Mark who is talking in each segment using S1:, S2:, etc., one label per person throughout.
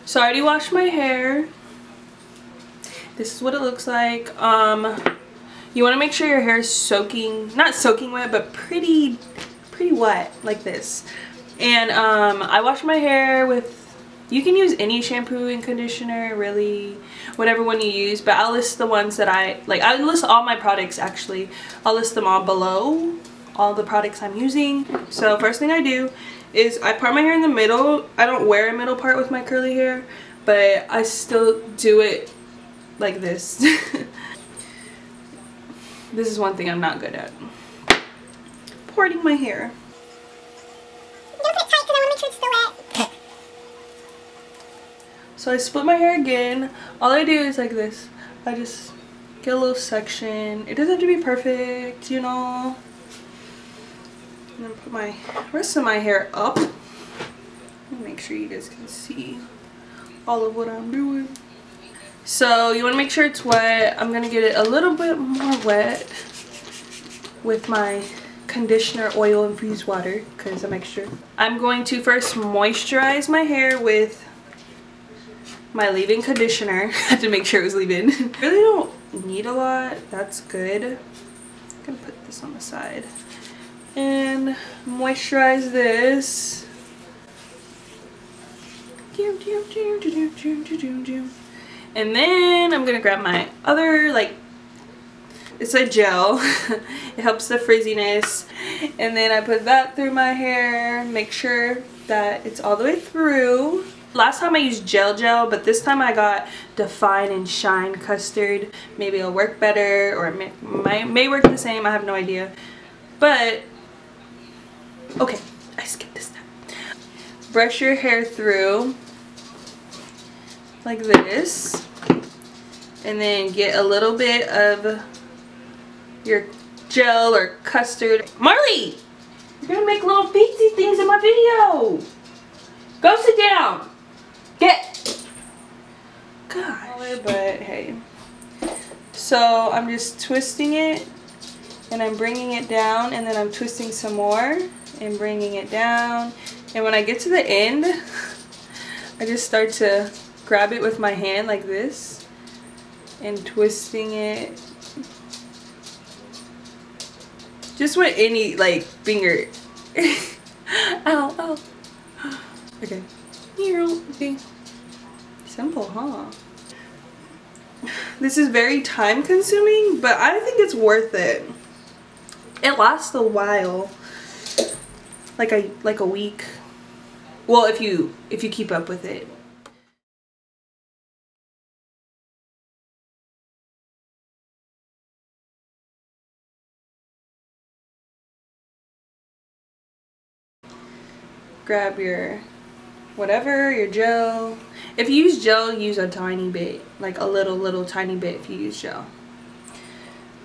S1: So I already washed my hair. This is what it looks like. You want to make sure your hair is soaking, not soaking wet, but pretty wet like this. And I wash my hair with, you can use any shampoo and conditioner, really, whatever one you use, but I'll list the ones that I like. I list all my products, actually. I'll list them all below, all the products I'm using. So first thing I do is I part my hair in the middle. I don't wear a middle part with my curly hair, but I still do it like this. This is one thing I'm not good at. Parting my hair.
S2: Don't put it tight because I want to make sure it's still wet.
S1: So I split my hair again. All I do is like this. I just get a little section. It doesn't have to be perfect, you know. I'm gonna put my rest of my hair up. Make sure you guys can see all of what I'm doing. So you want to make sure it's wet. I'm gonna get it a little bit more wet with my conditioner oil infused water because I'm extra. I'm going to first moisturize my hair with my leave-in conditioner. I had to make sure it was leave-in. Really don't need a lot. That's good. I'm gonna put this on the side and moisturize this. And then I'm gonna grab my other, like, it's a gel. It helps the frizziness. And then I put that through my hair, make sure that it's all the way through. Last time I used gel, but this time I got Define and Shine Custard. Maybe it'll work better, or it may work the same, I have no idea. But, okay, I skipped this step. Brush your hair through like this. And then get a little bit of your gel or custard. Marley! You're gonna make little feetsy things in my video! Go sit down! Get! Gosh. But hey. So I'm just twisting it and I'm bringing it down, and then I'm twisting some more and bringing it down. And when I get to the end, I just start to grab it with my hand like this and twisting it just with any like finger. Ow, ow. Okay. Okay. Simple, huh? This is very time consuming, but I think it's worth it. It lasts a while. Like a week. Well, if you keep up with it. Grab your whatever, your gel. If you use gel, use a tiny bit, like a little tiny bit if you use gel.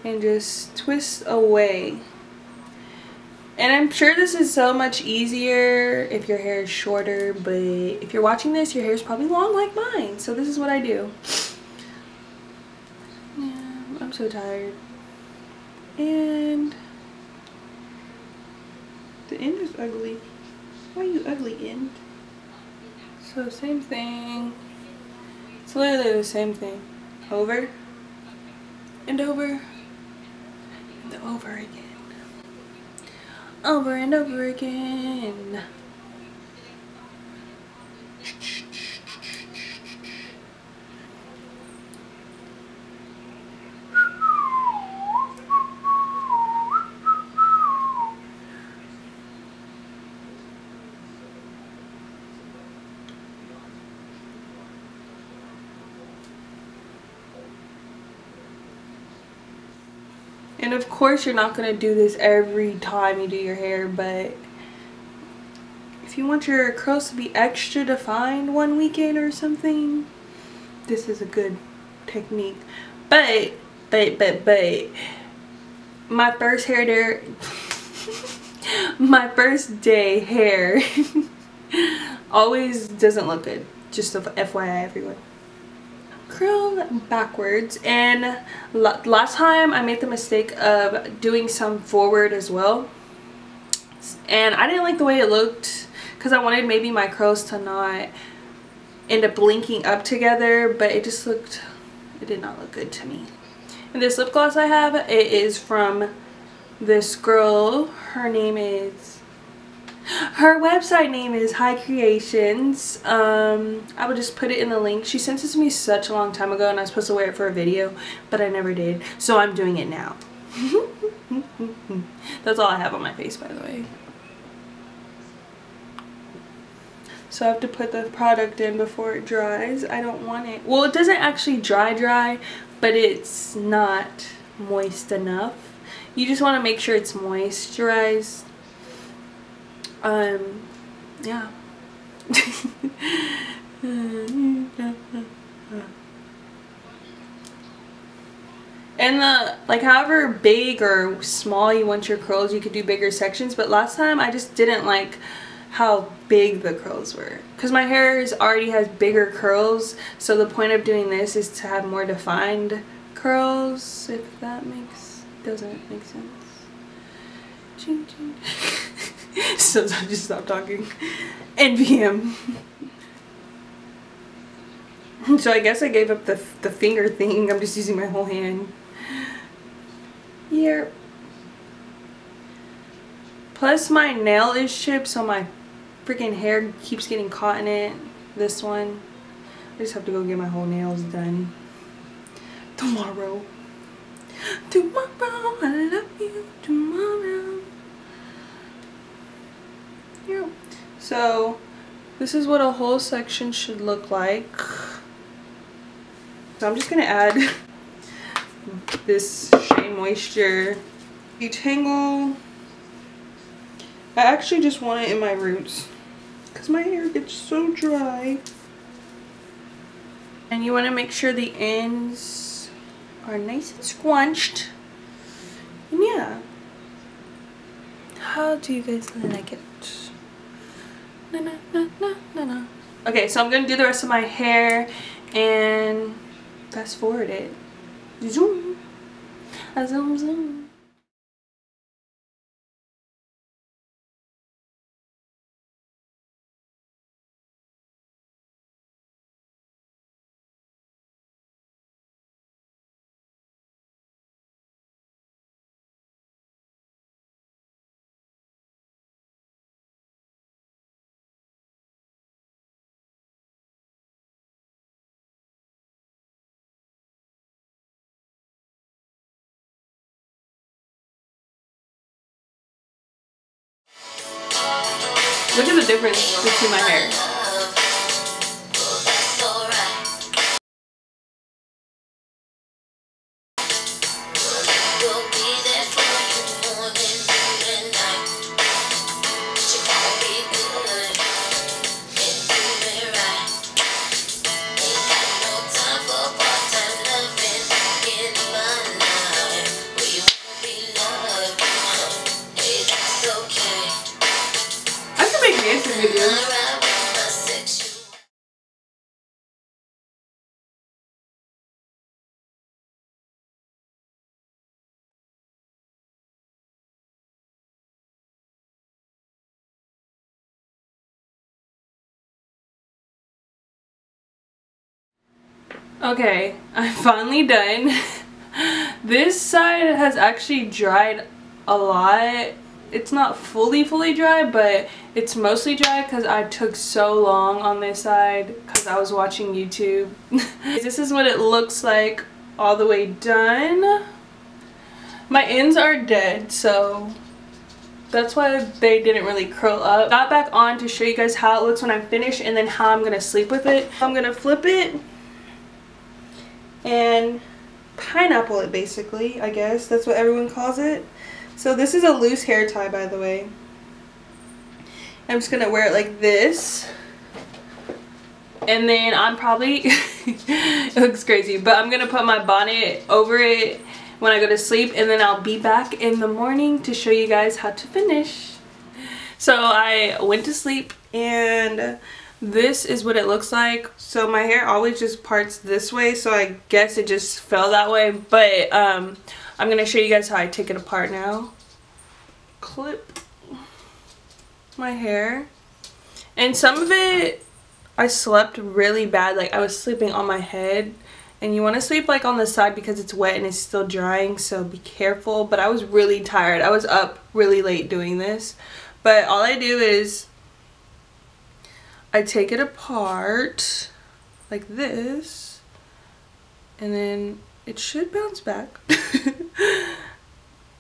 S1: And just twist away. And I'm sure this is so much easier if your hair is shorter, but if you're watching this, your hair is probably long like mine. So this is what I do. Yeah, I'm so tired. And the end is ugly. Why are you ugly, end? So same thing. It's literally the same thing. Over and over and over again. Over and over again. And of course you're not going to do this every time you do your hair, but if you want your curls to be extra defined one weekend or something, this is a good technique. But my first hair there, my first day hair always doesn't look good. Just a FYI, everyone. Curl backwards, and last time I made the mistake of doing some forward as well, and I didn't like the way it looked because I wanted maybe my curls to not end up linking up together, but it just looked, it did not look good to me. And this lip gloss I have, it is from this girl. Her website name is High Creations. I will just put it in the link. She sent this to me such a long time ago and I was supposed to wear it for a video, but I never did. So I'm doing it now. That's all I have on my face, by the way. So I have to put the product in before it dries. I don't want it. Well, it doesn't actually dry, but it's not moist enough. You just want to make sure it's moisturized. Yeah. And like however big or small you want your curls, you could do bigger sections, but last time I just didn't like how big the curls were because my hair already has bigger curls, so the point of doing this is to have more defined curls, if that doesn't make sense. Ching, ching. So I just stopped talking. NPM. So I guess I gave up the finger thing. I'm just using my whole hand. Here. Plus my nail is chipped, so my freaking hair keeps getting caught in it. This one. I just have to go get my whole nails done. Tomorrow. Tomorrow. I love you. Tomorrow. Yeah. So this is what a whole section should look like. So I'm just gonna add this Shea Moisture detangle. I actually just want it in my roots because my hair gets so dry. And you want to make sure the ends are nice and scrunched. And yeah. How do you guys like it? Na, na, na, na, na, na. Okay, so I'm going to do the rest of my hair and fast forward it. Zoom. Zoom, zoom. Look at the difference between my hair. Okay, I'm finally done. This side has actually dried a lot. It's not fully dry, but it's mostly dry because I took so long on this side because I was watching YouTube. This is what it looks like all the way done. My ends are dead, so that's why they didn't really curl up. Got back on to show you guys how it looks when I'm finished and then how I'm going to sleep with it. I'm going to flip it and pineapple it, basically, I guess that's what everyone calls it. So this is a loose hair tie, by the way. I'm just gonna wear it like this, and then I'm probably it looks crazy, but I'm gonna put my bonnet over it when I go to sleep, and then I'll be back in the morning to show you guys how to finish. So I went to sleep and this is what it looks like. So my hair always just parts this way, so I guess it just fell that way, but I'm gonna show you guys how I take it apart now. Clip my hair, and some of it I slept really bad. Like, I was sleeping on my head. And you want to sleep like on the side because it's wet and it's still drying, so be careful. But I was really tired. I was up really late doing this. But all I do is I take it apart like this, and then it should bounce back.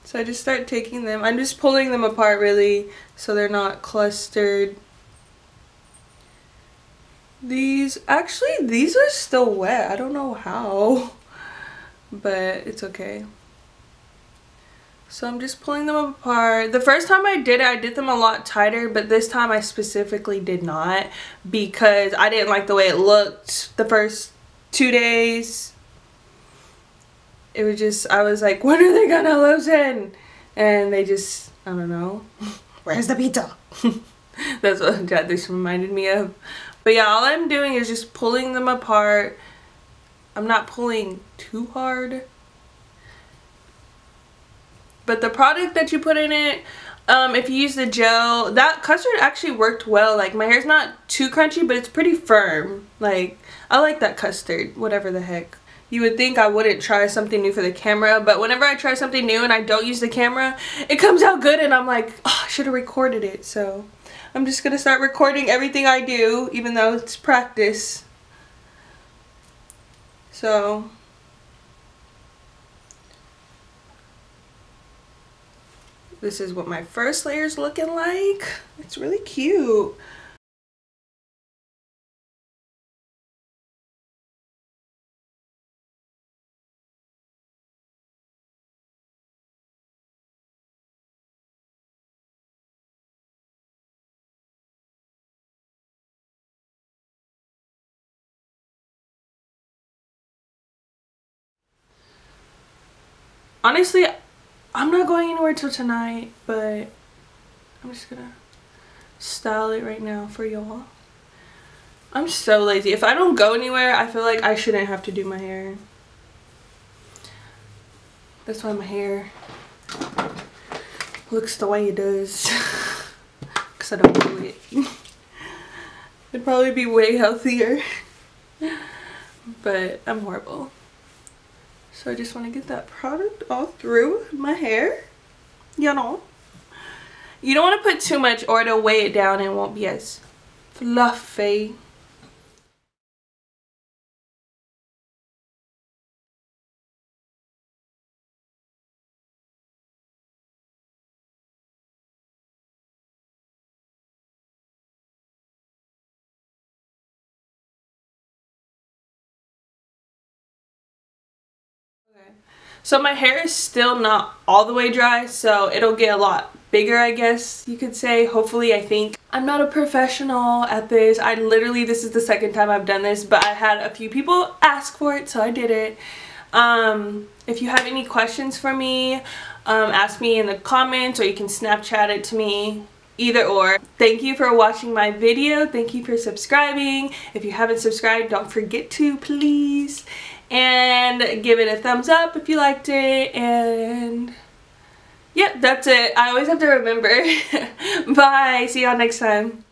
S1: So I just start taking them. I'm just pulling them apart really so they're not clustered. These are still wet. I don't know how, but it's okay. So I'm just pulling them apart. The first time I did them a lot tighter, but this time I specifically did not because I didn't like the way it looked the first 2 days. It was just, I was like, when are they gonna loosen? And they just, I don't know. Where's the pizza? That's what this reminded me of. But yeah, all I'm doing is just pulling them apart. I'm not pulling too hard. But the product that you put in it, if you use the gel, that custard actually worked well. Like, my hair's not too crunchy, but it's pretty firm. Like, I like that custard, whatever the heck. You would think I wouldn't try something new for the camera, but whenever I try something new and I don't use the camera, it comes out good and I'm like, oh, I should have recorded it. So I'm just going to start recording everything I do, even though it's practice. So this is what my first layer is looking like. It's really cute. Honestly, I'm not going anywhere till tonight, but I'm just gonna style it right now for y'all. I'm so lazy. If I don't go anywhere, I feel like I shouldn't have to do my hair. That's why my hair looks the way it does. Because I don't do it. It'd probably be way healthier. But I'm horrible. So I just want to get that product all through my hair. You know. You don't want to put too much or it'll weigh it down and it won't be as fluffy. Okay. So my hair is still not all the way dry, so it'll get a lot bigger, I guess you could say. Hopefully, I think. I'm not a professional at this. This is the second time I've done this, but I had a few people ask for it, so I did it. If you have any questions for me, ask me in the comments or you can Snapchat it to me. Either or. Thank you for watching my video. Thank you for subscribing. If you haven't subscribed, don't forget to, please. And give it a thumbs up if you liked it. And yeah, that's it. I always have to remember. Bye. See y'all next time.